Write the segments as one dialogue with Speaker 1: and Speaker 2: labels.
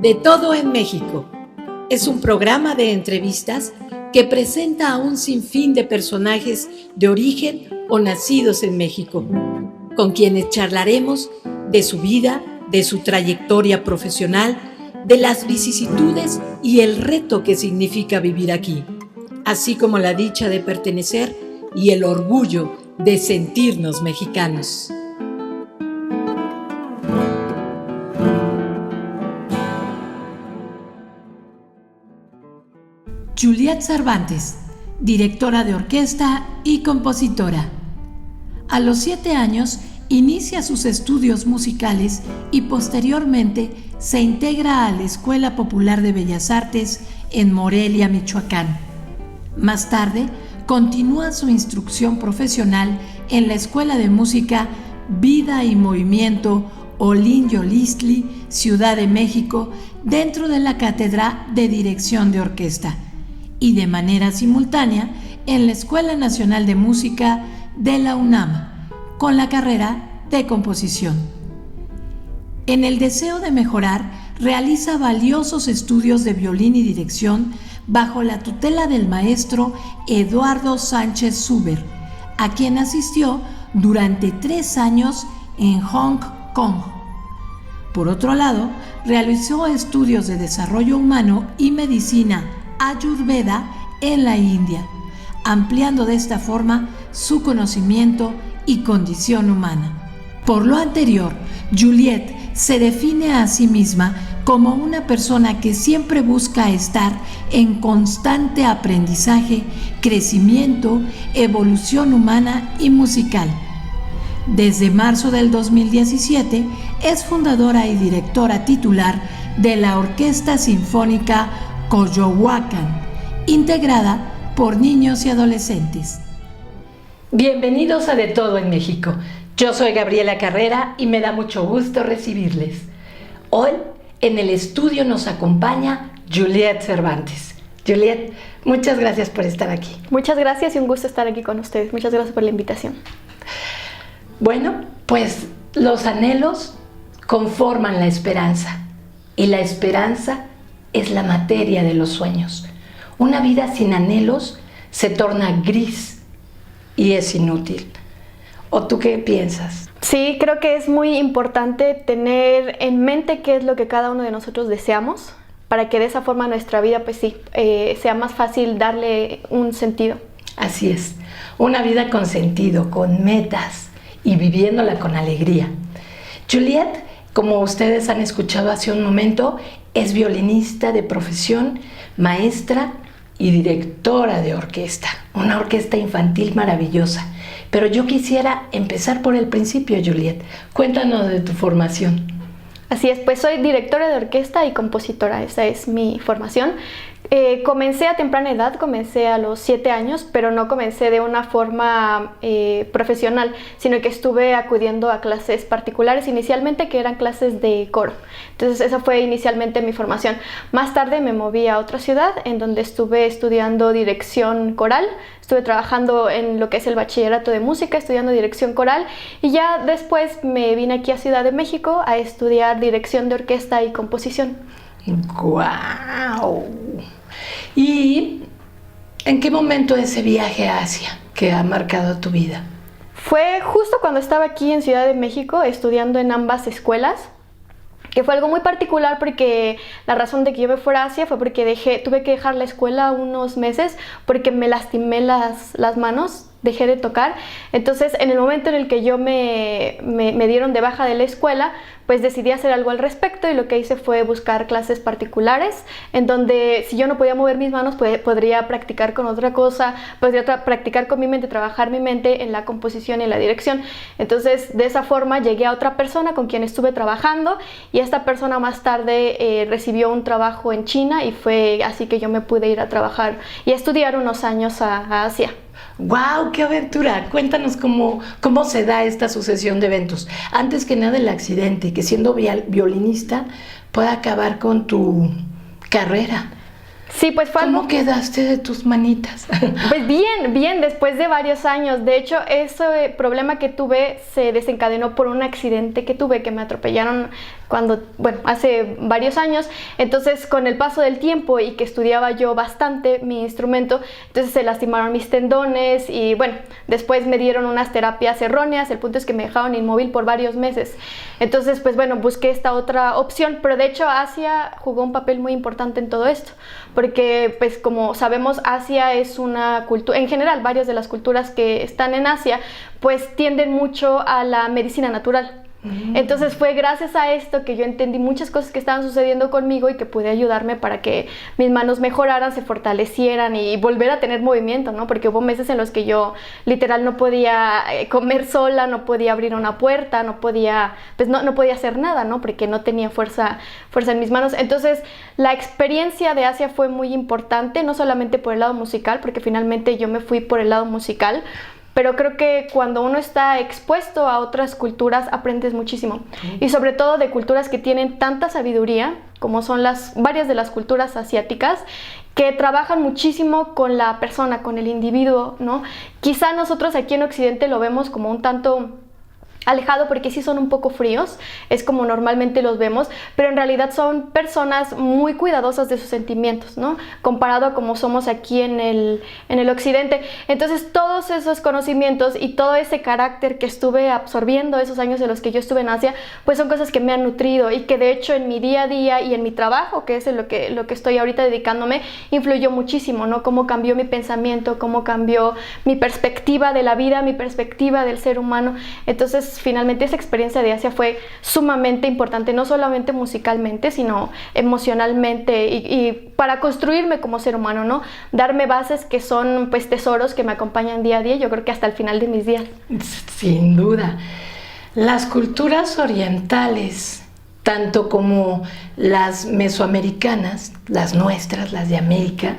Speaker 1: De todo en México. Es un programa de entrevistas que presenta a un sinfín de personajes de origen o nacidos en México, con quienes charlaremos de su vida, de su trayectoria profesional, de las vicisitudes y el reto que significa vivir aquí, así como la dicha de pertenecer y el orgullo de sentirnos mexicanos. Juliette Cervantes, directora de orquesta y compositora. A los 7 años inicia sus estudios musicales y posteriormente se integra a la Escuela Popular de Bellas Artes en Morelia, Michoacán. Más tarde, continúa su instrucción profesional en la Escuela de Música Vida y Movimiento Olin Yolistli, Ciudad de México, dentro de la Cátedra de Dirección de Orquesta, y de manera simultánea en la Escuela Nacional de Música de la UNAM, con la carrera de composición. En el deseo de mejorar, realiza valiosos estudios de violín y dirección bajo la tutela del maestro Eduardo Sánchez Zuber, a quien asistió durante 3 años en Hong Kong. Por otro lado, realizó estudios de desarrollo humano y medicina Ayurveda en la India, ampliando de esta forma su conocimiento y condición humana. Por lo anterior, Juliette se define a sí misma como una persona que siempre busca estar en constante aprendizaje, crecimiento, evolución humana y musical. Desde marzo del 2017 es fundadora y directora titular de la Orquesta Sinfónica Coyohuacán, integrada por niños y adolescentes. Bienvenidos a De Todo en México. Yo soy Gabriela Carrera y me da mucho gusto recibirles. Hoy en el estudio nos acompaña Juliette Cervantes. Juliette, muchas gracias por estar aquí.
Speaker 2: Muchas gracias y un gusto estar aquí con ustedes. Muchas gracias por la invitación.
Speaker 1: Bueno, pues los anhelos conforman la esperanza y la esperanza es la materia de los sueños. Una vida sin anhelos se torna gris y es inútil. ¿O tú qué piensas?
Speaker 2: Sí, creo que es muy importante tener en mente qué es lo que cada uno de nosotros deseamos, para que de esa forma nuestra vida, pues sí, sea más fácil darle un sentido.
Speaker 1: Así es, una vida con sentido, con metas y viviéndola con alegría. Juliette, como ustedes han escuchado hace un momento, es violinista de profesión, maestra y directora de orquesta, una orquesta infantil maravillosa. Pero yo quisiera empezar por el principio, Juliette. Cuéntanos de tu formación.
Speaker 2: Así es, pues soy directora de orquesta y compositora, esa es mi formación. Comencé a temprana edad, comencé a los 7 años, pero no comencé de una forma profesional, sino que estuve acudiendo a clases particulares inicialmente, que eran clases de coro. Entonces esa fue inicialmente mi formación. Más tarde me moví a otra ciudad en donde estuve estudiando dirección coral, estuve trabajando en lo que es el bachillerato de música, estudiando dirección coral, y ya después me vine aquí a Ciudad de México a estudiar dirección de orquesta y composición.
Speaker 1: ¡Guau! ¿Y en qué momento ese viaje a Asia que ha marcado tu vida?
Speaker 2: Fue justo cuando estaba aquí en Ciudad de México estudiando en ambas escuelas, que fue algo muy particular porque la razón de que yo me fuera a Asia fue porque tuve que dejar la escuela unos meses porque me lastimé las manos, dejé de tocar. Entonces en el momento en el que yo me dieron de baja de la escuela, pues decidí hacer algo al respecto, y lo que hice fue buscar clases particulares en donde, si yo no podía mover mis manos, podría practicar con otra cosa, podría practicar con mi mente, trabajar mi mente en la composición y en la dirección. Entonces de esa forma llegué a otra persona con quien estuve trabajando, y esta persona más tarde recibió un trabajo en China, y fue así que yo me pude ir a trabajar y a estudiar unos años a Asia.
Speaker 1: ¡Wow! ¡Qué aventura! Cuéntanos cómo se da esta sucesión de eventos. Antes que nada, el accidente, que siendo violinista puede acabar con tu carrera.
Speaker 2: Sí, pues fue
Speaker 1: ¿Cómo quedaste de tus manitas?
Speaker 2: Pues bien, después de varios años. De hecho, ese problema que tuve se desencadenó por un accidente que tuve, que me atropellaron bueno, hace varios años. Entonces, con el paso del tiempo y que estudiaba yo bastante mi instrumento, entonces se lastimaron mis tendones y bueno, después me dieron unas terapias erróneas. El punto es que me dejaron inmóvil por varios meses. Entonces, pues bueno, busqué esta otra opción, pero de hecho Asia jugó un papel muy importante en todo esto, porque pues como sabemos, Asia es una cultura, en general varias de las culturas que están en Asia pues tienden mucho a la medicina natural. Entonces fue gracias a esto que yo entendí muchas cosas que estaban sucediendo conmigo y que pude ayudarme para que mis manos mejoraran, se fortalecieran y volver a tener movimiento, ¿no? Porque hubo meses en los que yo literal no podía comer sola, no podía abrir una puerta, no podía hacer nada, ¿no? Porque no tenía fuerza en mis manos. Entonces la experiencia de Asia fue muy importante, no solamente por el lado musical, porque finalmente yo me fui por el lado musical, pero creo que cuando uno está expuesto a otras culturas aprendes muchísimo. Y sobre todo de culturas que tienen tanta sabiduría, como son varias de las culturas asiáticas, que trabajan muchísimo con la persona, con el individuo, ¿no? Quizá nosotros aquí en Occidente lo vemos como un tanto alejado porque sí son un poco fríos, es como normalmente los vemos, pero en realidad son personas muy cuidadosas de sus sentimientos, ¿no? Comparado a como somos aquí en el occidente. Entonces todos esos conocimientos y todo ese carácter que estuve absorbiendo esos años en los que yo estuve en Asia, pues son cosas que me han nutrido y que de hecho en mi día a día y en mi trabajo, que es en lo que estoy ahorita dedicándome, influyó muchísimo, ¿no? Cómo cambió mi pensamiento, cómo cambió mi perspectiva de la vida, mi perspectiva del ser humano. Entonces finalmente esa experiencia de Asia fue sumamente importante, no solamente musicalmente, sino emocionalmente y para construirme como ser humano, ¿no? Darme bases que son pues tesoros que me acompañan día a día, yo creo que hasta el final de mis días.
Speaker 1: Sin duda. Las culturas orientales, tanto como las mesoamericanas, las nuestras, las de América,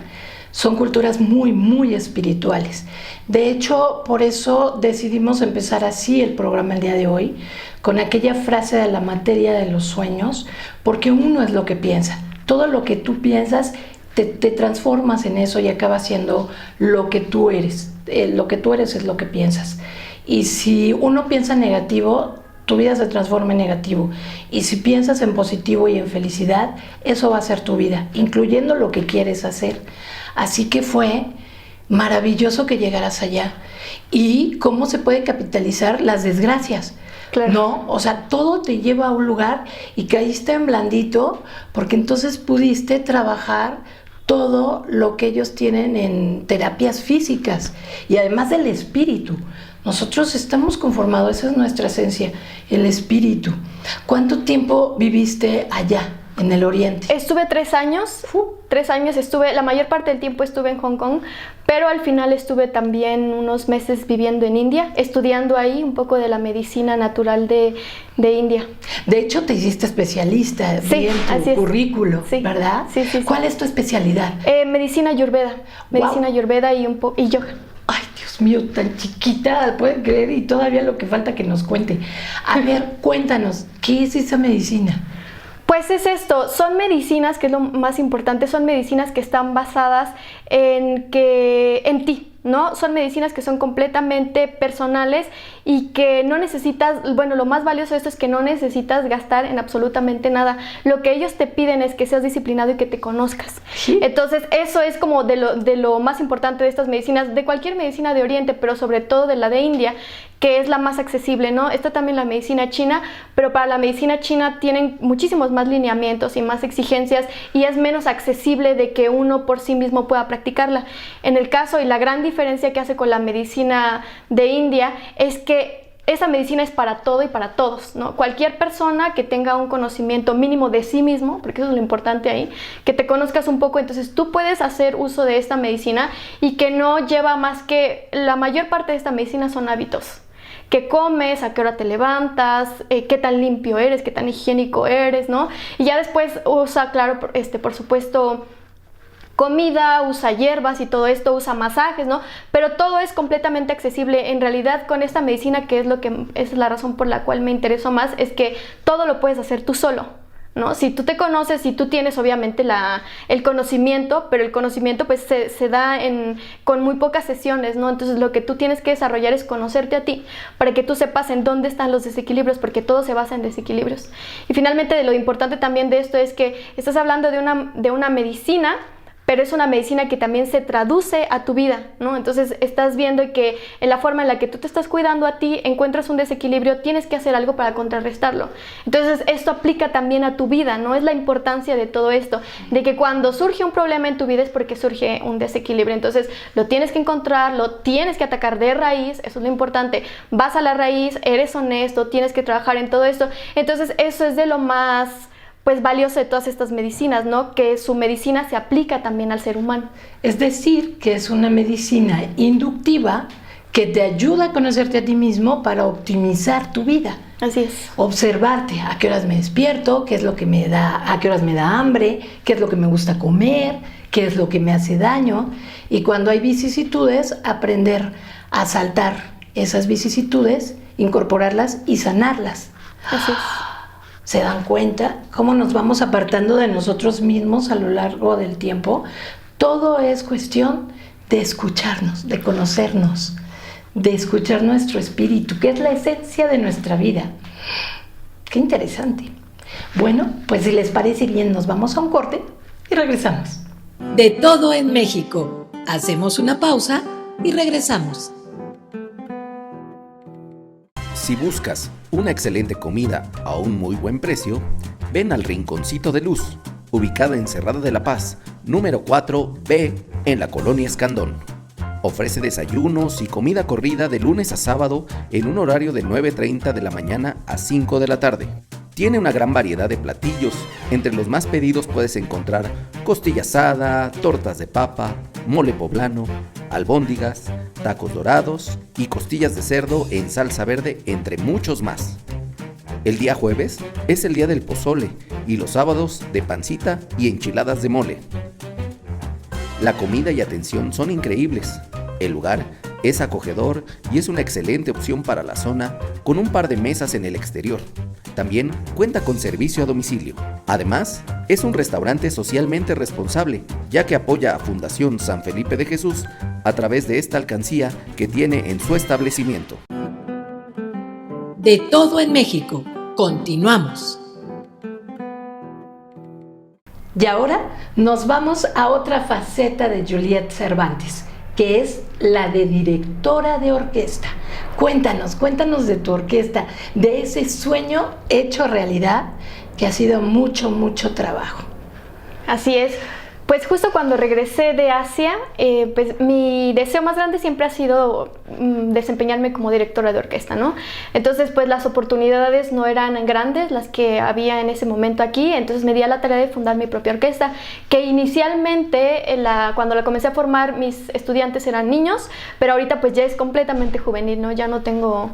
Speaker 1: son culturas muy, muy espirituales. De hecho, por eso decidimos empezar así el programa el día de hoy, con aquella frase de la materia de los sueños, porque uno es lo que piensa. Todo lo que tú piensas, te transformas en eso y acabas siendo lo que tú eres. Lo que tú eres es lo que piensas. Y si uno piensa negativo, tu vida se transforma en negativo. Y si piensas en positivo y en felicidad, eso va a ser tu vida, incluyendo lo que quieres hacer. Así que fue maravilloso que llegaras allá. Y cómo se puede capitalizar las desgracias. Claro. ¿No? O sea, todo te lleva a un lugar y caíste en blandito, porque entonces pudiste trabajar todo lo que ellos tienen en terapias físicas y además del espíritu. Nosotros estamos conformados, esa es nuestra esencia, el espíritu. ¿Cuánto tiempo viviste allá, en el Oriente?
Speaker 2: Estuve 3 años. 3 años estuve, la mayor parte del tiempo estuve en Hong Kong, pero al final estuve también unos meses viviendo en India, estudiando ahí un poco de la medicina natural de India.
Speaker 1: De hecho, te hiciste especialista, sí, en tu currículo, sí, ¿verdad?
Speaker 2: Sí, sí, sí.
Speaker 1: ¿Cuál es tu especialidad?
Speaker 2: Medicina ayurveda, medicina ayurveda y yoga.
Speaker 1: Ay, Dios mío, tan chiquita, pueden creer, y todavía lo que falta que nos cuente. A ver, cuéntanos, ¿qué es esa medicina?
Speaker 2: Pues es esto, son medicinas, que es lo más importante, son medicinas que están basadas en ti, ¿no? Son medicinas que son completamente personales y que no necesitas, bueno, lo más valioso de esto es que no necesitas gastar en absolutamente nada. Lo que ellos te piden es que seas disciplinado y que te conozcas. ¿Sí? Entonces, eso es como de lo más importante de estas medicinas, de cualquier medicina de Oriente, pero sobre todo de la de India, que es la más accesible, ¿no? Está también la medicina china, pero para la medicina china tienen muchísimos más lineamientos y más exigencias y es menos accesible de que uno por sí mismo pueda practicarla. En el caso, y la gran diferencia que hace con la medicina de India es que esa medicina es para todo y para todos, ¿no? Cualquier persona que tenga un conocimiento mínimo de sí mismo, porque eso es lo importante ahí, que te conozcas un poco, entonces tú puedes hacer uso de esta medicina y que no lleva más que, la mayor parte de esta medicina son hábitos. ¿Qué comes? ¿A qué hora te levantas? ¿Qué tan limpio eres? ¿Qué tan higiénico eres? ¿No? Y ya después usa, claro, por supuesto, comida, usa hierbas y todo esto, usa masajes, ¿no? Pero todo es completamente accesible. En realidad, con esta medicina, que es la razón por la cual me interesó más, es que todo lo puedes hacer tú solo. ¿no? Si tú te conoces, si tú tienes obviamente el conocimiento, pero el conocimiento pues se da con muy pocas sesiones, ¿no? Entonces lo que tú tienes que desarrollar es conocerte a ti para que tú sepas en dónde están los desequilibrios, porque todo se basa en desequilibrios. Y finalmente lo importante también de esto es que estás hablando de una medicina, pero es una medicina que también se traduce a tu vida, ¿no? Entonces estás viendo que en la forma en la que tú te estás cuidando a ti, encuentras un desequilibrio, tienes que hacer algo para contrarrestarlo. Entonces esto aplica también a tu vida, ¿no? Es la importancia de todo esto, de que cuando surge un problema en tu vida es porque surge un desequilibrio. Entonces lo tienes que encontrar, lo tienes que atacar de raíz, eso es lo importante. Vas a la raíz, eres honesto, tienes que trabajar en todo esto. Entonces eso es de lo más pues valioso de todas estas medicinas, ¿no? Que su medicina se aplica también al ser humano.
Speaker 1: Es decir, que es una medicina inductiva que te ayuda a conocerte a ti mismo para optimizar tu vida.
Speaker 2: Así es.
Speaker 1: Observarte, a qué horas me despierto, qué es lo que me da, a qué horas me da hambre, qué es lo que me gusta comer, qué es lo que me hace daño. Y cuando hay vicisitudes, aprender a saltar esas vicisitudes, incorporarlas y sanarlas.
Speaker 2: Así es.
Speaker 1: ¿Se dan cuenta cómo nos vamos apartando de nosotros mismos a lo largo del tiempo? Todo es cuestión de escucharnos, de conocernos, de escuchar nuestro espíritu, que es la esencia de nuestra vida. ¡Qué interesante! Bueno, pues si les parece bien, nos vamos a un corte y regresamos. De todo en México. Hacemos una pausa y regresamos.
Speaker 3: Si buscas una excelente comida a un muy buen precio, ven al Rinconcito de Luz, ubicada en Cerrada de la Paz, número 4B, en la Colonia Escandón. Ofrece desayunos y comida corrida de lunes a sábado en un horario de 9:30 de la mañana a 5 de la tarde. Tiene una gran variedad de platillos. Entre los más pedidos puedes encontrar costilla asada, tortas de papa, mole poblano, albóndigas, tacos dorados y costillas de cerdo en salsa verde, entre muchos más. El día jueves es el día del pozole y los sábados de pancita y enchiladas de mole. La comida y atención son increíbles. El lugar es acogedor y es una excelente opción para la zona, con un par de mesas en el exterior. También cuenta con servicio a domicilio. Además, es un restaurante socialmente responsable, ya que apoya a Fundación San Felipe de Jesús a través de esta alcancía que tiene en su establecimiento.
Speaker 1: De todo en México. Continuamos. Y ahora nos vamos a otra faceta de Juliet Cervantes, que es la de directora de orquesta. Cuéntanos de tu orquesta, de ese sueño hecho realidad que ha sido mucho, mucho trabajo.
Speaker 2: Así es. Pues justo cuando regresé de Asia, pues mi deseo más grande siempre ha sido desempeñarme como directora de orquesta, ¿no? Entonces, pues las oportunidades no eran grandes las que había en ese momento aquí, entonces me di a la tarea de fundar mi propia orquesta, que inicialmente cuando la comencé a formar, mis estudiantes eran niños, pero ahorita pues ya es completamente juvenil, ¿no? Ya no tengo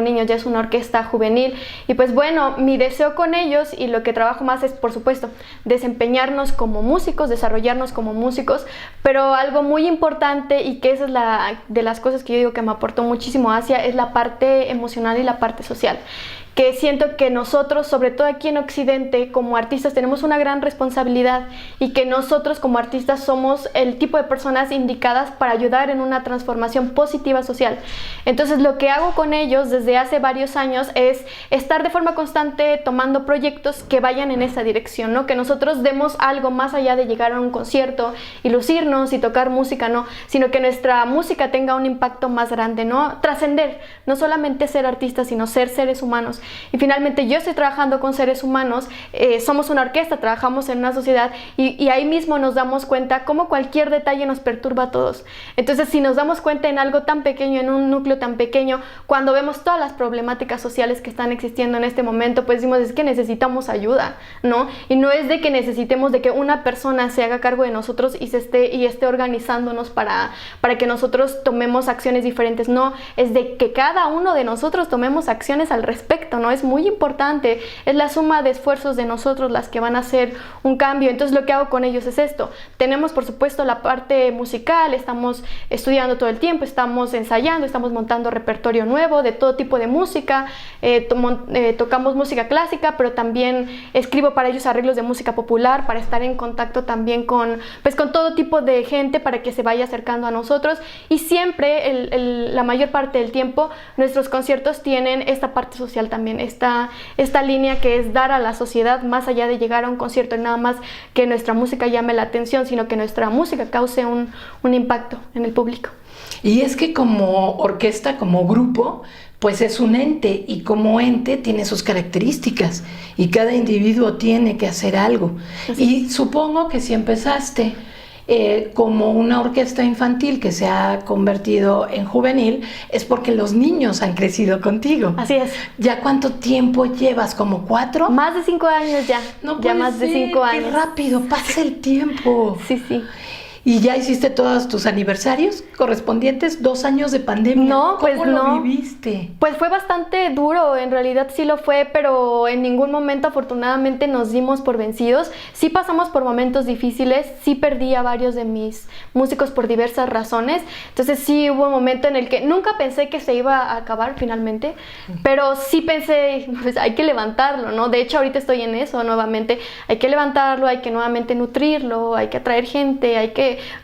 Speaker 2: niños, ya es una orquesta juvenil. Y pues bueno, mi deseo con ellos y lo que trabajo más es, por supuesto, desempeñarnos como músicos, desarrollarnos como músicos, pero algo muy importante, y que esa es de las cosas que yo digo que me aportó muchísimo Asia, es la parte emocional y la parte social. Que siento que nosotros, sobre todo aquí en Occidente, como artistas tenemos una gran responsabilidad, y que nosotros como artistas somos el tipo de personas indicadas para ayudar en una transformación positiva social. Entonces lo que hago con ellos desde hace varios años es estar de forma constante tomando proyectos que vayan en esa dirección, ¿no? Que nosotros demos algo más allá de llegar a un concierto y lucirnos y tocar música, ¿no? Sino que nuestra música tenga un impacto más grande, ¿no? Trascender, no solamente ser artistas, sino ser seres humanos. Y finalmente yo estoy trabajando con seres humanos, somos una orquesta, trabajamos en una sociedad, y ahí mismo nos damos cuenta cómo cualquier detalle nos perturba a todos. Entonces, si nos damos cuenta en algo tan pequeño, en un núcleo tan pequeño, cuando vemos todas las problemáticas sociales que están existiendo en este momento, pues decimos, es que necesitamos ayuda, ¿no? Y no es de que necesitemos de que una persona se haga cargo de nosotros y esté organizándonos para que nosotros tomemos acciones diferentes, no, es de que cada uno de nosotros tomemos acciones al respecto. concierto, ¿no? Es muy importante, es la suma de esfuerzos de nosotros las que van a hacer un cambio. Entonces lo que hago con ellos es esto. Tenemos por supuesto la parte musical, estamos estudiando todo el tiempo, estamos ensayando, estamos montando repertorio nuevo de todo tipo de música, tocamos música clásica, pero también escribo para ellos arreglos de música popular para estar en contacto también con todo tipo de gente para que se vaya acercando a nosotros. Y siempre, la mayor parte del tiempo, nuestros conciertos tienen esta parte social también, esta línea que es dar a la sociedad más allá de llegar a un concierto, nada más que nuestra música llame la atención, sino que nuestra música cause un impacto en el público.
Speaker 1: Y es que como orquesta, como grupo, pues es un ente, y como ente tiene sus características y cada individuo tiene que hacer algo. Y supongo que si empezaste como una orquesta infantil que se ha convertido en juvenil, es porque los niños han crecido contigo.
Speaker 2: Así es.
Speaker 1: ¿Ya cuánto tiempo llevas? ¿Como 4?
Speaker 2: Más de 5 años ya.
Speaker 1: No
Speaker 2: ya más de 5 años.
Speaker 1: ¡Qué rápido pasa el tiempo!
Speaker 2: Sí, sí.
Speaker 1: ¿Y ya hiciste todos tus aniversarios correspondientes? 2 años de pandemia.
Speaker 2: No, pues
Speaker 1: ¿Cómo
Speaker 2: no.
Speaker 1: lo viviste?
Speaker 2: Pues fue bastante duro, en realidad sí lo fue, pero en ningún momento afortunadamente nos dimos por vencidos. Sí pasamos por momentos difíciles, sí perdí a varios de mis músicos por diversas razones. Entonces sí hubo un momento en el que nunca pensé que se iba a acabar finalmente, pero sí pensé, pues hay que levantarlo, ¿no? De hecho ahorita estoy en eso nuevamente. Hay que levantarlo, hay que nuevamente nutrirlo, hay que atraer gente,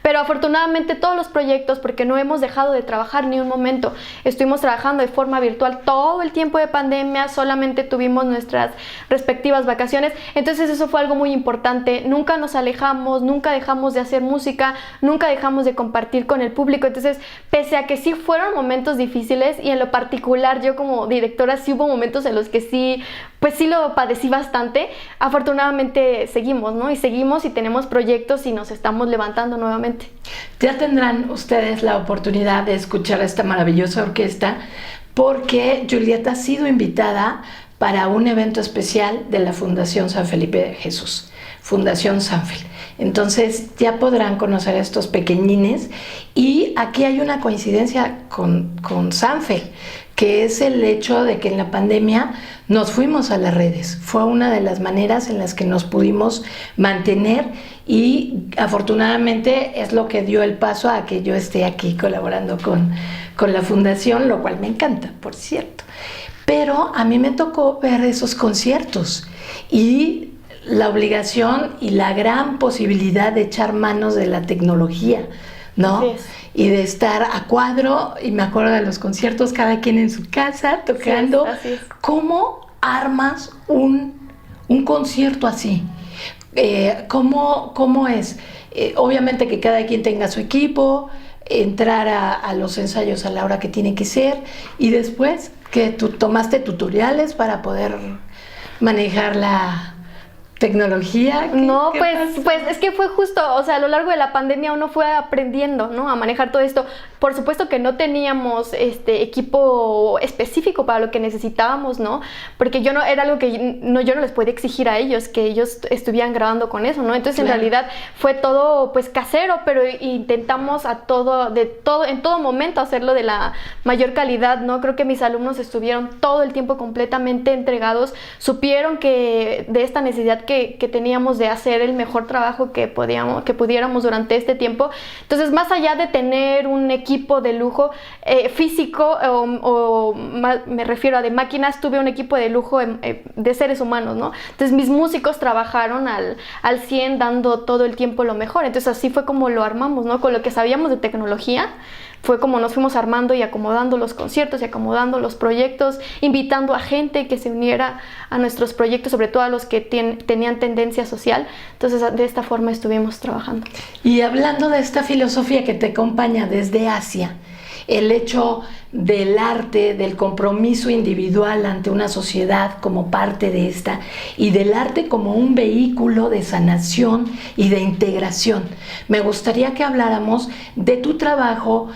Speaker 2: pero afortunadamente todos los proyectos, porque no hemos dejado de trabajar ni un momento, estuvimos trabajando de forma virtual todo el tiempo de pandemia, solamente tuvimos nuestras respectivas vacaciones, entonces eso fue algo muy importante, nunca nos alejamos, nunca dejamos de hacer música, nunca dejamos de compartir con el público. Entonces pese a que sí fueron momentos difíciles, y en lo particular yo como directora sí hubo momentos en los que sí, pues sí lo padecí bastante, afortunadamente seguimos, ¿no? Y seguimos y tenemos proyectos y nos estamos levantando nuevamente.
Speaker 1: Ya tendrán ustedes la oportunidad de escuchar a esta maravillosa orquesta, porque Julieta ha sido invitada para un evento especial de la Fundación San Felipe de Jesús, Fundación Sanfel. Entonces ya podrán conocer a estos pequeñines, y aquí hay una coincidencia con Sanfel, que es el hecho de que en la pandemia nos fuimos a las redes. Fue una de las maneras en las que nos pudimos mantener, y afortunadamente es lo que dio el paso a que yo esté aquí colaborando con la fundación, lo cual me encanta, por cierto. Pero a mí me tocó ver esos conciertos y la obligación y la gran posibilidad de echar manos de la tecnología, ¿no?
Speaker 2: Así es.
Speaker 1: Y de estar a cuadro, y me acuerdo de los conciertos, cada quien en su casa tocando.
Speaker 2: Sí, así es.
Speaker 1: ¿Cómo armas un concierto así? ¿Cómo es? Obviamente que cada quien tenga su equipo, entrar a los ensayos a la hora que tiene que ser, y después que tú tomaste tutoriales para poder manejar la tecnología.
Speaker 2: No, pues es que fue justo, o sea, a lo largo de la pandemia uno fue aprendiendo, ¿no? A manejar todo esto. Por supuesto que no teníamos equipo específico para lo que necesitábamos, ¿no? Porque yo no era algo que yo no les podía exigir a ellos, que ellos estuvieran grabando con eso, ¿no? Entonces, claro, en realidad fue todo pues casero, pero intentamos en todo momento hacerlo de la mayor calidad, ¿no? Creo que mis alumnos estuvieron todo el tiempo completamente entregados, supieron que de esta necesidad que teníamos de hacer el mejor trabajo que pudiéramos durante este tiempo. Entonces, más allá de tener un equipo de lujo físico, me refiero a de máquinas, tuve un equipo de lujo de seres humanos, ¿no? Entonces mis músicos trabajaron al 100, dando todo el tiempo lo mejor. Entonces así fue como lo armamos, ¿no? Con lo que sabíamos de tecnología, fue como nos fuimos armando y acomodando los conciertos y acomodando los proyectos, invitando a gente que se uniera a nuestros proyectos, sobre todo a los que tenían tendencia social. Entonces de esta forma estuvimos trabajando.
Speaker 1: Y hablando de esta filosofía que te acompaña desde Asia, el hecho del arte, del compromiso individual ante una sociedad como parte de esta, y del arte como un vehículo de sanación y de integración. Me gustaría que habláramos de tu trabajo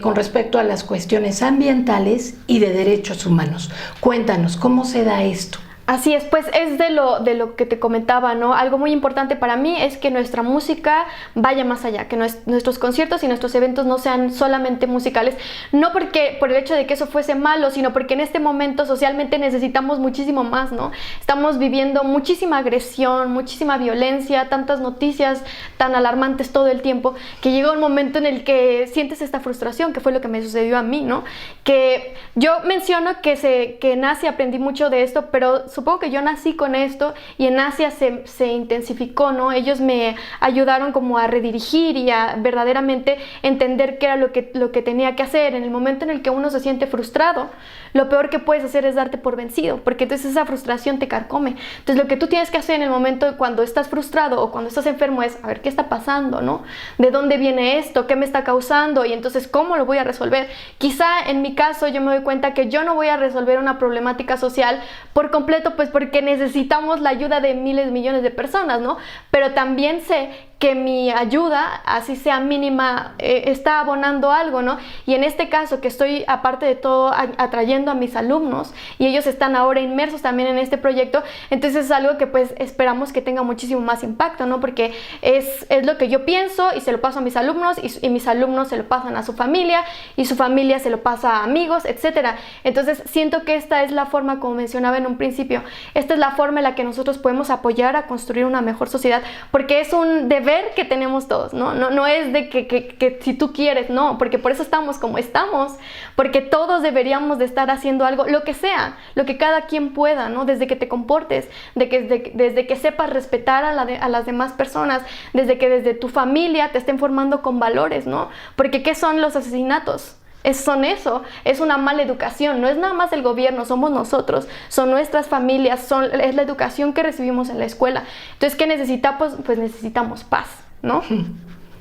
Speaker 1: con respecto a las cuestiones ambientales y de derechos humanos. Cuéntanos, ¿cómo se da esto?
Speaker 2: Así es, pues es de lo que te comentaba, ¿no? Algo muy importante para mí es que nuestra música vaya más allá, que nuestros conciertos y nuestros eventos no sean solamente musicales, no por el hecho de que eso fuese malo, sino porque en este momento socialmente necesitamos muchísimo más, ¿no? Estamos viviendo muchísima agresión, muchísima violencia, tantas noticias tan alarmantes todo el tiempo, que llega un momento en el que sientes esta frustración, que fue lo que me sucedió a mí, ¿no? Que yo menciono que en Asia aprendí mucho de esto, pero supongo que yo nací con esto y en Asia se intensificó, ¿no? Ellos me ayudaron como a redirigir y a verdaderamente entender qué era lo que tenía que hacer. En el momento en el que uno se siente frustrado, lo peor que puedes hacer es darte por vencido, porque entonces esa frustración te carcome. Entonces lo que tú tienes que hacer en el momento cuando estás frustrado o cuando estás enfermo es, a ver, ¿qué está pasando, no? ¿De dónde viene esto? ¿Qué me está causando? Y entonces, ¿cómo lo voy a resolver? Quizá en mi caso yo me doy cuenta que yo no voy a resolver una problemática social por completo, pues porque necesitamos la ayuda de miles, millones de personas, ¿no? Pero también sé que mi ayuda, así sea mínima, está abonando algo, ¿no? Y en este caso que estoy, aparte de todo, atrayendo a mis alumnos y ellos están ahora inmersos también en este proyecto, entonces es algo que pues esperamos que tenga muchísimo más impacto, ¿no? Porque es lo que yo pienso y se lo paso a mis alumnos y mis alumnos se lo pasan a su familia y su familia se lo pasa a amigos, etcétera. Entonces siento que esta es la forma, como mencionaba en un principio, esta es la forma en la que nosotros podemos apoyar a construir una mejor sociedad, porque es un deber que tenemos todos, ¿no? No es de que si tú quieres, no, porque por eso estamos como estamos, porque todos deberíamos de estar haciendo algo, lo que sea, lo que cada quien pueda, ¿no? Desde que te comportes, desde que sepas respetar a las demás personas, desde que desde tu familia te estén formando con valores, ¿no? Porque ¿qué son los asesinatos? Es una mala educación, no es nada más el gobierno, somos nosotros, son nuestras familias, es la educación que recibimos en la escuela. Entonces, ¿qué necesitamos? Pues necesitamos paz, ¿no?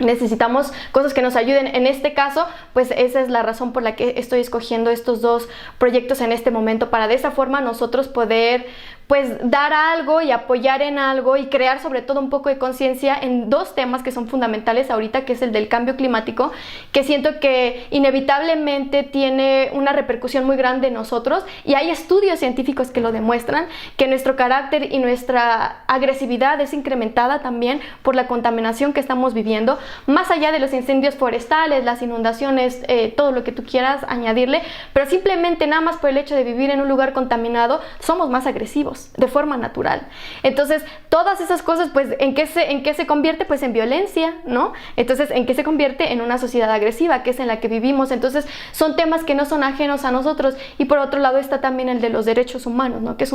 Speaker 2: Necesitamos cosas que nos ayuden. En este caso, pues esa es la razón por la que estoy escogiendo estos dos proyectos en este momento, para de esa forma nosotros poder pues dar algo y apoyar en algo y crear sobre todo un poco de conciencia en dos temas que son fundamentales ahorita, que es el del cambio climático, que siento que inevitablemente tiene una repercusión muy grande en nosotros, y hay estudios científicos que lo demuestran, que nuestro carácter y nuestra agresividad es incrementada también por la contaminación que estamos viviendo, más allá de los incendios forestales, las inundaciones, todo lo que tú quieras añadirle, pero simplemente nada más por el hecho de vivir en un lugar contaminado somos más agresivos de forma natural. Entonces, todas esas cosas, pues, ¿en qué se convierte? Pues en violencia, ¿no? Entonces, ¿en qué se convierte? En una sociedad agresiva, que es en la que vivimos. Entonces, son temas que no son ajenos a nosotros. Y por otro lado está también el de los derechos humanos, ¿no? Que es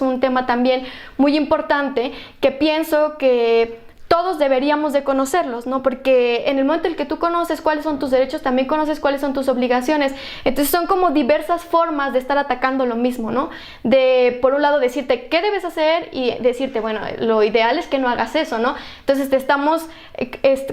Speaker 2: un tema también muy importante, que pienso que todos deberíamos de conocerlos, ¿no? Porque en el momento en el que tú conoces cuáles son tus derechos, también conoces cuáles son tus obligaciones. Entonces son como diversas formas de estar atacando lo mismo, ¿no? De, por un lado, decirte qué debes hacer y decirte, bueno, lo ideal es que no hagas eso, ¿no? Entonces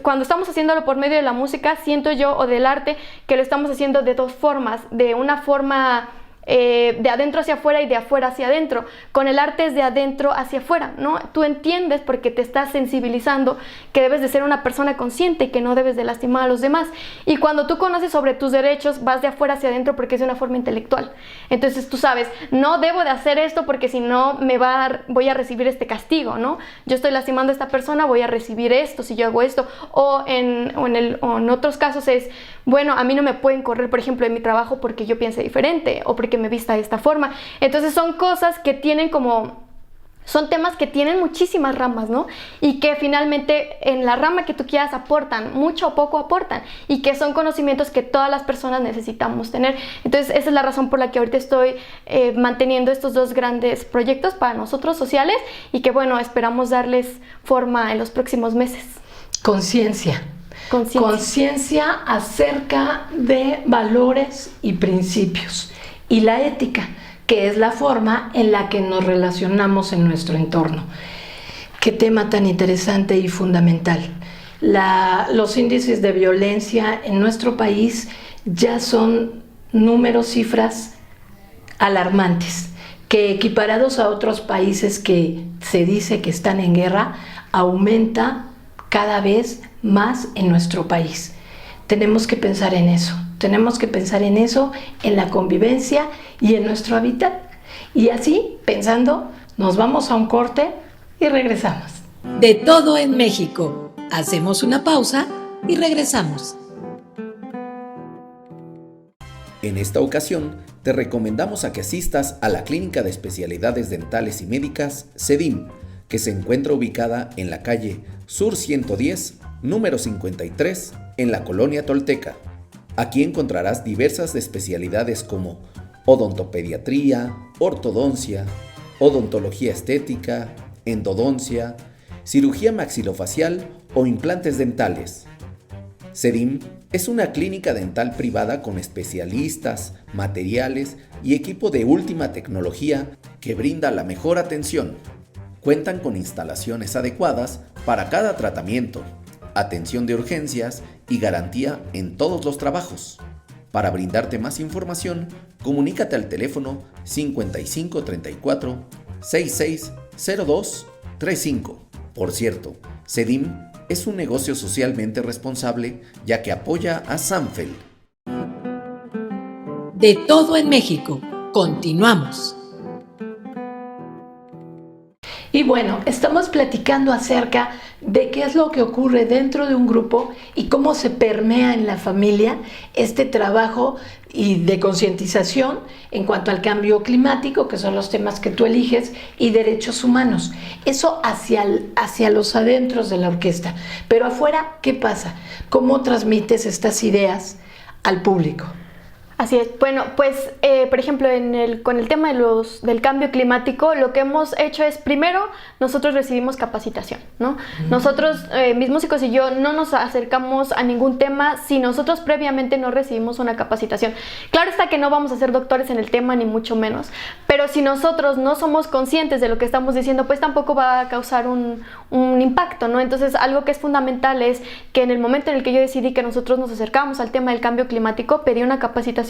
Speaker 2: cuando estamos haciéndolo por medio de la música, siento yo, o del arte, que lo estamos haciendo de dos formas. De una forma de adentro hacia afuera y de afuera hacia adentro. Con el arte es de adentro hacia afuera, ¿no? Tú entiendes, porque te estás sensibilizando, que debes de ser una persona consciente y que no debes de lastimar a los demás. Y cuando tú conoces sobre tus derechos, vas de afuera hacia adentro, porque es de una forma intelectual. Entonces tú sabes, no debo de hacer esto porque si no voy a recibir este castigo, ¿no? Yo estoy lastimando a esta persona, voy a recibir esto si yo hago esto. O en otros casos es, bueno, a mí no me pueden correr, por ejemplo, en mi trabajo porque yo piense diferente o porque me vista de esta forma. Entonces son cosas que son temas que tienen muchísimas ramas, ¿no? Y que finalmente en la rama que tú quieras aportan, mucho o poco aportan, y que son conocimientos que todas las personas necesitamos tener. Entonces esa es la razón por la que ahorita estoy manteniendo estos dos grandes proyectos para nosotros sociales, y que bueno, esperamos darles forma en los próximos meses.
Speaker 1: Conciencia acerca de valores y principios, y la ética, que es la forma en la que nos relacionamos en nuestro entorno. Qué tema tan interesante y fundamental. Los índices de violencia en nuestro país ya son números, cifras alarmantes, que equiparados a otros países que se dice que están en guerra, aumenta cada vez más en nuestro país. Tenemos que pensar en eso, en la convivencia y en nuestro hábitat, Y así, pensando, nos vamos a un corte y regresamos. De todo en México. Hacemos una pausa y regresamos.
Speaker 3: En esta ocasión, te recomendamos a que asistas a la Clínica de Especialidades Dentales y Médicas CEDIM, que se encuentra ubicada en la calle Sur 110, número 53, en la Colonia Tolteca. Aquí encontrarás diversas especialidades como odontopediatría, ortodoncia, odontología estética, endodoncia, cirugía maxilofacial o implantes dentales. CEDIM es una clínica dental privada con especialistas, materiales y equipo de última tecnología que brinda la mejor atención. Cuentan con instalaciones adecuadas para cada tratamiento, atención de urgencias y garantía en todos los trabajos. Para brindarte más información, comunícate al teléfono 5534 6602 35. Por cierto, CEDIM es un negocio socialmente responsable ya que apoya a Sanfel.
Speaker 1: De todo en México. Continuamos. Y bueno, estamos platicando acerca de qué es lo que ocurre dentro de un grupo y cómo se permea en la familia este trabajo y de concientización en cuanto al cambio climático, que son los temas que tú eliges, y derechos humanos. Eso hacia los adentros de la orquesta. Pero afuera, ¿qué pasa? ¿Cómo transmites estas ideas al público?
Speaker 2: Así es. Bueno, pues, por ejemplo, con el tema del cambio climático, lo que hemos hecho es, primero, nosotros recibimos capacitación, ¿no? Nosotros, mis músicos y yo, no nos acercamos a ningún tema si nosotros previamente no recibimos una capacitación. Claro está que no vamos a ser doctores en el tema, ni mucho menos, pero si nosotros no somos conscientes de lo que estamos diciendo, pues tampoco va a causar un impacto, ¿no? Entonces, algo que es fundamental es que en el momento en el que yo decidí que nosotros nos acercábamos al tema del cambio climático, pedí una capacitación,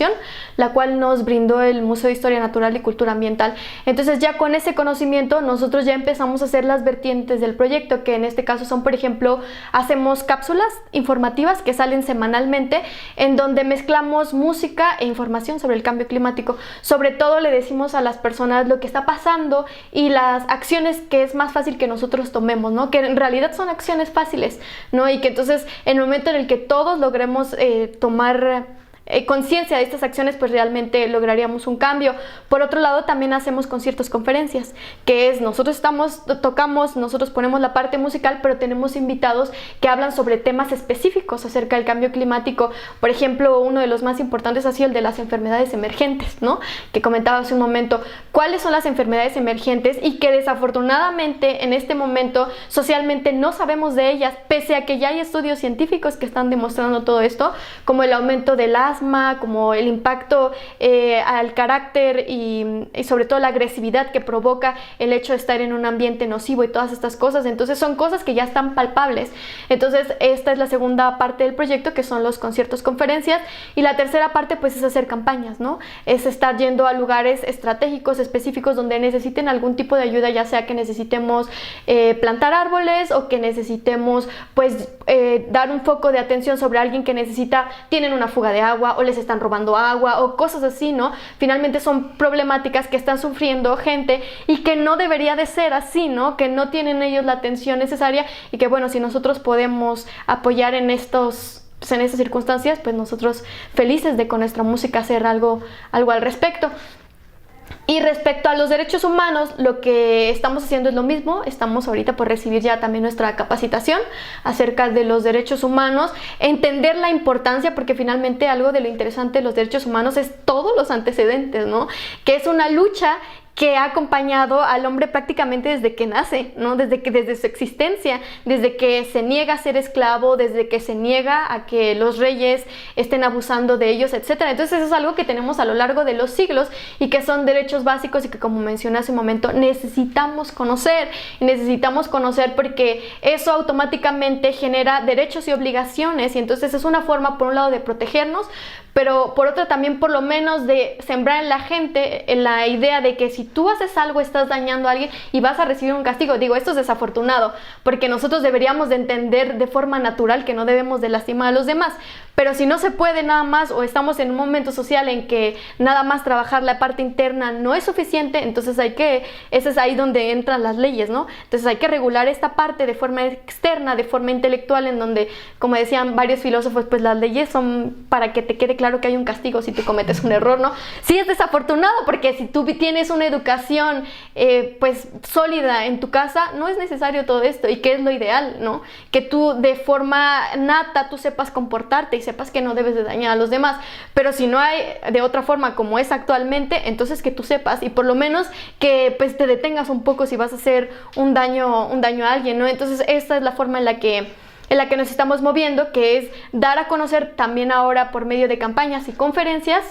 Speaker 2: la cual nos brindó el Museo de Historia Natural y Cultura Ambiental. Entonces, ya con ese conocimiento, nosotros ya empezamos a hacer las vertientes del proyecto, que en este caso son, por ejemplo, hacemos cápsulas informativas que salen semanalmente, en donde mezclamos música e información sobre el cambio climático. Sobre todo le decimos a las personas lo que está pasando y las acciones que es más fácil que nosotros tomemos, ¿no? Que en realidad son acciones fáciles, ¿no? Y que entonces, en el momento en el que todos logremos tomar conciencia de estas acciones, pues realmente lograríamos un cambio. Por otro lado, también hacemos conciertos, conferencias, que es, nosotros tocamos, nosotros ponemos la parte musical, pero tenemos invitados que hablan sobre temas específicos acerca del cambio climático. Por ejemplo, uno de los más importantes ha sido el de las enfermedades emergentes, ¿no? Que comentaba hace un momento. ¿Cuáles son las enfermedades emergentes? Y que desafortunadamente en este momento socialmente no sabemos de ellas, pese a que ya hay estudios científicos que están demostrando todo esto, como el aumento del asma, como el impacto al carácter y sobre todo la agresividad que provoca el hecho de estar en un ambiente nocivo y todas estas cosas. Entonces son cosas que ya están palpables. Entonces esta es la segunda parte del proyecto, que son los conciertos, conferencias, y la tercera parte pues es hacer campañas, ¿no? Es estar yendo a lugares estratégicos específicos donde necesiten algún tipo de ayuda, ya sea que necesitemos plantar árboles o que necesitemos pues dar un foco de atención sobre alguien que tienen una fuga de agua o les están robando agua o cosas así, ¿no? Finalmente son problemáticas que están sufriendo gente y que no debería de ser así, ¿no? Que no tienen ellos la atención necesaria y que, bueno, si nosotros podemos apoyar en estas circunstancias, pues nosotros felices de con nuestra música hacer algo al respecto. Y respecto a los derechos humanos, lo que estamos haciendo es lo mismo. Estamos ahorita por recibir ya también nuestra capacitación acerca de los derechos humanos, entender la importancia, porque finalmente algo de lo interesante de los derechos humanos es todos los antecedentes, ¿no? Que es una lucha que ha acompañado al hombre prácticamente desde que nace, ¿no? Desde su existencia, desde que se niega a ser esclavo, desde que se niega a que los reyes estén abusando de ellos, etc. Entonces eso es algo que tenemos a lo largo de los siglos y que son derechos básicos y que, como mencioné hace un momento, necesitamos conocer. Y necesitamos conocer porque eso automáticamente genera derechos y obligaciones, y entonces es una forma, por un lado, de protegernos, pero por otra también, por lo menos, de sembrar en la gente en la idea de que si tú haces algo estás dañando a alguien y vas a recibir un castigo. Digo, esto es desafortunado, porque nosotros deberíamos de entender de forma natural que no debemos de lastimar a los demás, Pero si no se puede nada más, o estamos en un momento social en que nada más trabajar la parte interna no es suficiente, entonces ese es ahí donde entran las leyes, ¿no? Entonces hay que regular esta parte de forma externa, de forma intelectual, en donde, como decían varios filósofos, pues las leyes son para que te quede claro que hay un castigo si tú cometes un error, ¿no? Sí es desafortunado, porque si tú tienes una educación pues sólida en tu casa, no es necesario todo esto. ¿Y qué es lo ideal, no? Que tú de forma nata tú sepas comportarte y sepas que no debes de dañar a los demás. Pero si no hay de otra forma como es actualmente, entonces que tú sepas, y por lo menos que pues te detengas un poco si vas a hacer un daño a alguien, ¿no? Entonces esta es la forma en la que nos estamos moviendo, que es dar a conocer también ahora por medio de campañas y conferencias,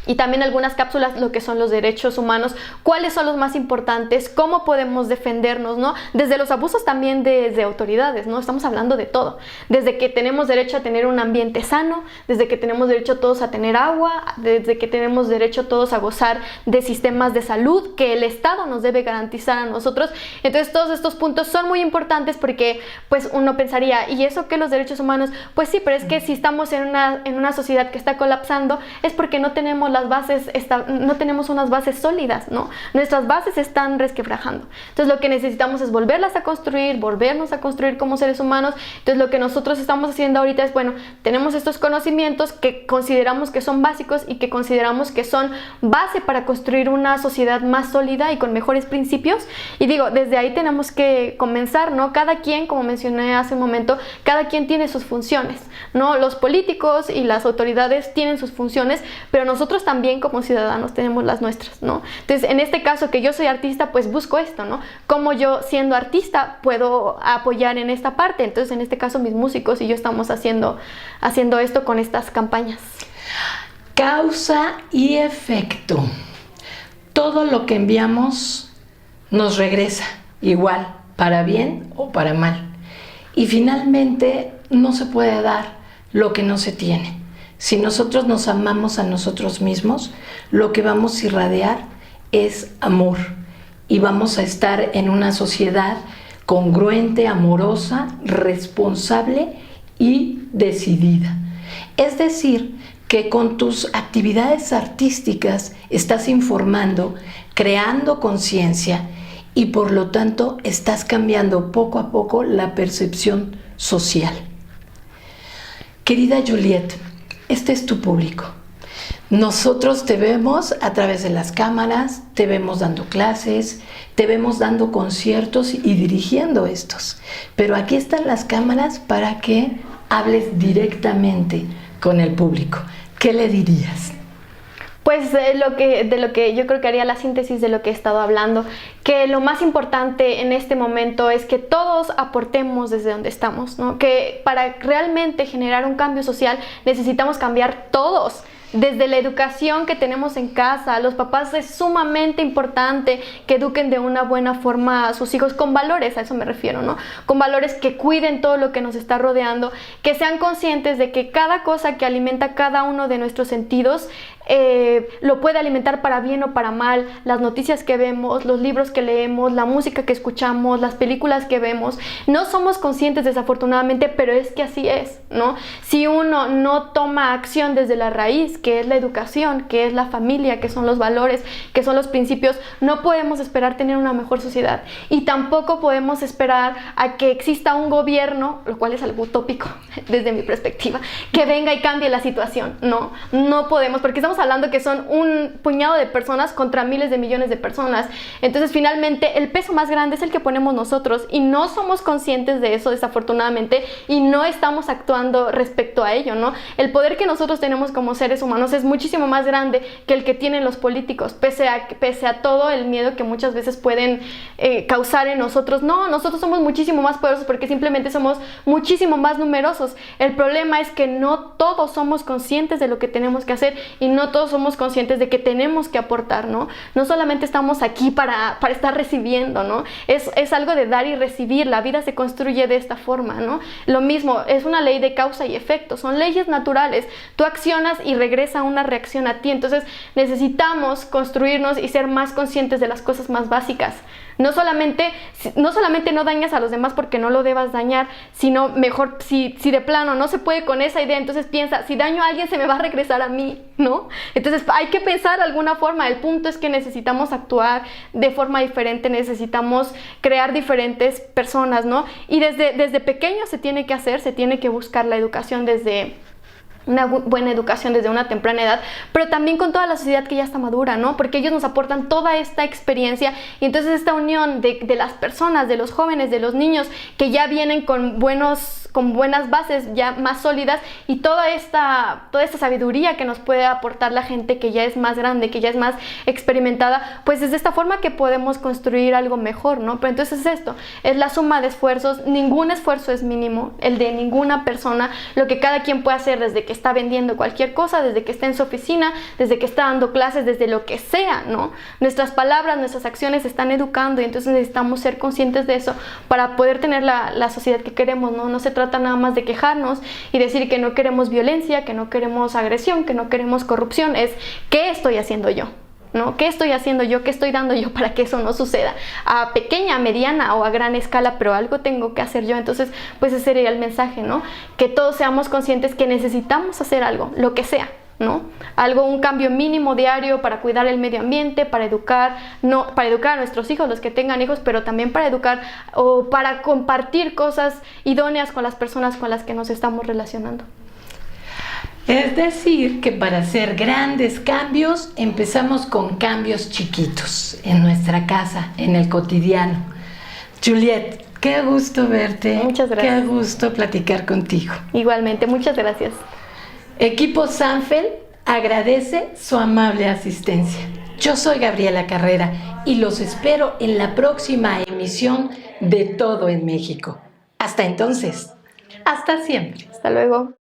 Speaker 2: y también algunas cápsulas, lo que son los derechos humanos, cuáles son los más importantes, cómo podemos defendernos, ¿no? Desde los abusos también desde autoridades, ¿no? Estamos hablando de todo, desde que tenemos derecho a tener un ambiente sano, desde que tenemos derecho todos a tener agua, desde que tenemos derecho todos a gozar de sistemas de salud que el Estado nos debe garantizar a nosotros. Entonces todos estos puntos son muy importantes, porque pues uno pensaría, ¿y eso qué, los derechos humanos? Pues sí, pero es que si estamos en una sociedad que está colapsando, es porque no tenemos no tenemos unas bases sólidas, ¿no? Nuestras bases están resquebrajando. Entonces lo que necesitamos es volvernos a construir como seres humanos. Entonces lo que nosotros estamos haciendo ahorita es, bueno, tenemos estos conocimientos que consideramos que son básicos y que consideramos que son base para construir una sociedad más sólida y con mejores principios. Y digo, desde ahí tenemos que comenzar, ¿no? Cada quien, como mencioné hace un momento, cada quien tiene sus funciones, ¿no? Los políticos y las autoridades tienen sus funciones, pero nosotros también como ciudadanos tenemos las nuestras, ¿no? Entonces, en este caso que yo soy artista, pues busco esto, ¿no? Cómo yo, siendo artista, puedo apoyar en esta parte. Entonces, en este caso, mis músicos y yo estamos haciendo esto con estas campañas.
Speaker 1: Causa y efecto. Todo lo que enviamos nos regresa, igual, para bien o para mal. Y finalmente, no se puede dar lo que no se tiene. Si nosotros nos amamos a nosotros mismos, lo que vamos a irradiar es amor, y vamos a estar en una sociedad congruente, amorosa, responsable y decidida. Es decir, que con tus actividades artísticas estás informando, creando conciencia, y por lo tanto estás cambiando poco a poco la percepción social. Querida Juliette, este es tu público. Nosotros te vemos a través de las cámaras, te vemos dando clases, te vemos dando conciertos y dirigiendo estos. Pero aquí están las cámaras para que hables directamente con el público. ¿Qué le dirías?
Speaker 2: Pues de lo que yo creo que haría la síntesis de lo que he estado hablando, que lo más importante en este momento es que todos aportemos desde donde estamos, ¿no? Que para realmente generar un cambio social necesitamos cambiar todos. Desde la educación que tenemos en casa, los papás, es sumamente importante que eduquen de una buena forma a sus hijos, con valores, a eso me refiero, ¿no? Con valores que cuiden todo lo que nos está rodeando, que sean conscientes de que cada cosa que alimenta cada uno de nuestros sentidos lo puede alimentar para bien o para mal. Las noticias que vemos, los libros que leemos, la música que escuchamos, las películas que vemos, no somos conscientes desafortunadamente, pero es que así es, ¿no? Si uno no toma acción desde la raíz, que es la educación, que es la familia, que son los valores, que son los principios, no podemos esperar tener una mejor sociedad, y tampoco podemos esperar a que exista un gobierno, lo cual es algo utópico desde mi perspectiva, que venga y cambie la situación. No podemos, porque estamos hablando que son un puñado de personas contra miles de millones de personas. Entonces finalmente el peso más grande es el que ponemos nosotros, y no somos conscientes de eso desafortunadamente, y no estamos actuando respecto a ello, ¿no? El poder que nosotros tenemos como seres humanos es muchísimo más grande que el que tienen los políticos, pese a todo el miedo que muchas veces pueden causar en nosotros. No, nosotros somos muchísimo más poderosos porque simplemente somos muchísimo más numerosos. El problema es que no todos somos conscientes de lo que tenemos que hacer, y no no todos somos conscientes de que tenemos que aportar, ¿no? No solamente estamos aquí para estar recibiendo, ¿no? Es algo de dar y recibir. La vida se construye de esta forma, ¿no? Lo mismo, es una ley de causa y efecto, son leyes naturales. Tú accionas y regresa una reacción a ti. Entonces necesitamos construirnos y ser más conscientes de las cosas más básicas. No solamente no dañas a los demás porque no lo debas dañar, sino mejor si de plano no se puede con esa idea, entonces piensa, si daño a alguien se me va a regresar a mí, ¿no? Entonces hay que pensar de alguna forma. El punto es que necesitamos actuar de forma diferente, necesitamos crear diferentes personas, ¿no? Y desde pequeño se tiene que buscar la educación desde una buena educación desde una temprana edad, pero también con toda la sociedad que ya está madura, ¿no? Porque ellos nos aportan toda esta experiencia y entonces esta unión de las personas, de los jóvenes, de los niños que ya vienen con buenas bases ya más sólidas y toda esta sabiduría que nos puede aportar la gente que ya es más grande, que ya es más experimentada, pues es de esta forma que podemos construir algo mejor, ¿no? Pero entonces esto es la suma de esfuerzos. Ningún esfuerzo es mínimo, el de ninguna persona. Lo que cada quien puede hacer desde que está vendiendo cualquier cosa, desde que está en su oficina, desde que está dando clases, desde lo que sea, ¿no? Nuestras palabras, nuestras acciones están educando y entonces necesitamos ser conscientes de eso para poder tener la sociedad que queremos, ¿no? No se trata nada más de quejarnos y decir que no queremos violencia, que no queremos agresión, que no queremos corrupción. Es ¿qué estoy haciendo yo? ¿No? ¿Qué estoy haciendo yo? ¿Qué estoy dando yo para que eso no suceda? A pequeña, mediana o a gran escala, pero algo tengo que hacer yo. Entonces, pues ese sería el mensaje, ¿no? Que todos seamos conscientes que necesitamos hacer algo, lo que sea, ¿no? Un cambio mínimo diario para cuidar el medio ambiente, para educar a nuestros hijos, los que tengan hijos, pero también para educar o para compartir cosas idóneas con las personas con las que nos estamos relacionando.
Speaker 1: Es decir, que para hacer grandes cambios empezamos con cambios chiquitos en nuestra casa, en el cotidiano. Juliet, qué gusto verte.
Speaker 2: Muchas gracias.
Speaker 1: Qué gusto platicar contigo.
Speaker 2: Igualmente, muchas gracias.
Speaker 1: Equipo Sanfel agradece su amable asistencia. Yo soy Gabriela Carrera y los espero en la próxima emisión de Todo en México. Hasta entonces, hasta siempre.
Speaker 2: Hasta luego.